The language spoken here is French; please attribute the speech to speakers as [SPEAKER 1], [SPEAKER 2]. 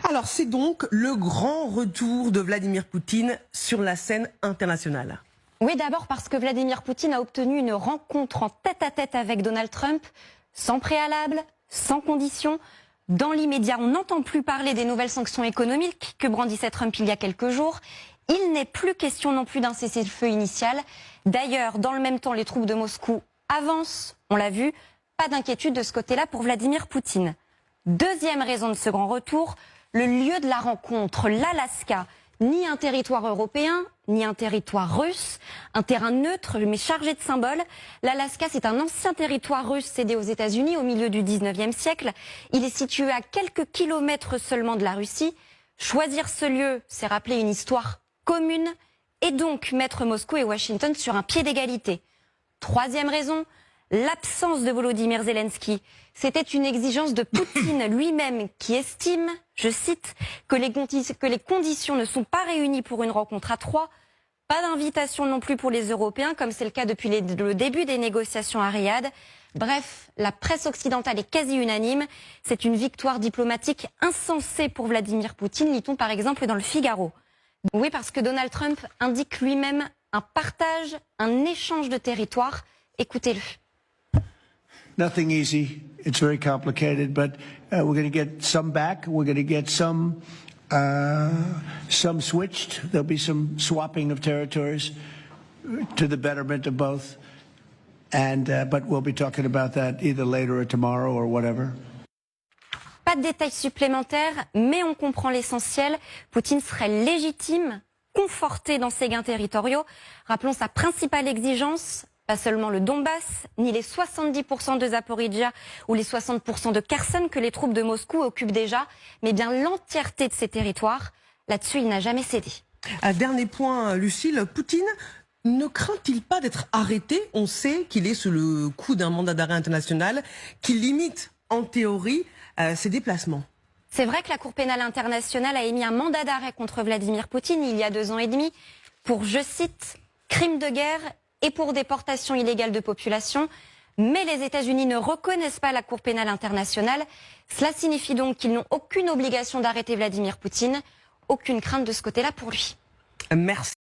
[SPEAKER 1] Alors c'est donc le grand retour de Vladimir Poutine sur la scène internationale.
[SPEAKER 2] Oui, d'abord parce que Vladimir Poutine a obtenu une rencontre en tête-à-tête avec Donald Trump, sans préalable, sans condition. Dans l'immédiat, on n'entend plus parler des nouvelles sanctions économiques que brandissait Trump il y a quelques jours. Il n'est plus question non plus d'un cessez-le-feu initial. D'ailleurs, dans le même temps, les troupes de Moscou avancent, on l'a vu. Pas d'inquiétude de ce côté-là pour Vladimir Poutine. Deuxième raison de ce grand retour, le lieu de la rencontre, l'Alaska. Ni un territoire européen, ni un territoire russe, un terrain neutre mais chargé de symboles. L'Alaska, c'est un ancien territoire russe cédé aux États-Unis au milieu du 19e siècle. Il est situé à quelques kilomètres seulement de la Russie. Choisir ce lieu, c'est rappeler une histoire commune et donc mettre Moscou et Washington sur un pied d'égalité. Troisième raison, l'absence de Volodymyr Zelensky. C'était une exigence de Poutine lui-même qui estime, je cite, que les conditions ne sont pas réunies pour une rencontre à trois. Pas d'invitation non plus pour les Européens, comme c'est le cas depuis le début des négociations à Riyad. Bref, la presse occidentale est quasi unanime. C'est une victoire diplomatique insensée pour Vladimir Poutine, lit-on par exemple dans le Figaro. Oui, parce que Donald Trump indique lui-même un partage, un échange de territoire. Écoutez-le.
[SPEAKER 3] Nothing easy. It's very complicated, but we're going to get some back. We're going to get some switched. There'll be some swapping of territories to the betterment of both. But we'll be talking about that either later or tomorrow or whatever.
[SPEAKER 2] Pas de détails supplémentaires, mais on comprend l'essentiel. Poutine serait légitime, conforté dans ses gains territoriaux. Rappelons sa principale exigence, pas seulement le Donbass, ni les 70% de Zaporizhia ou les 60% de Kherson que les troupes de Moscou occupent déjà, mais bien l'entièreté de ces territoires. Là-dessus, il n'a jamais cédé.
[SPEAKER 1] Dernier point, Lucille, Poutine ne craint-il pas d'être arrêté? On sait qu'il est sous le coup d'un mandat d'arrêt international qui limite, en théorie, ses déplacements.
[SPEAKER 2] C'est vrai que la Cour pénale internationale a émis un mandat d'arrêt contre Vladimir Poutine il y a 2 ans et demi pour, je cite, crimes de guerre et pour déportation illégale de population. Mais les États-Unis ne reconnaissent pas la Cour pénale internationale. Cela signifie donc qu'ils n'ont aucune obligation d'arrêter Vladimir Poutine. Aucune crainte de ce côté-là pour lui.
[SPEAKER 1] Merci.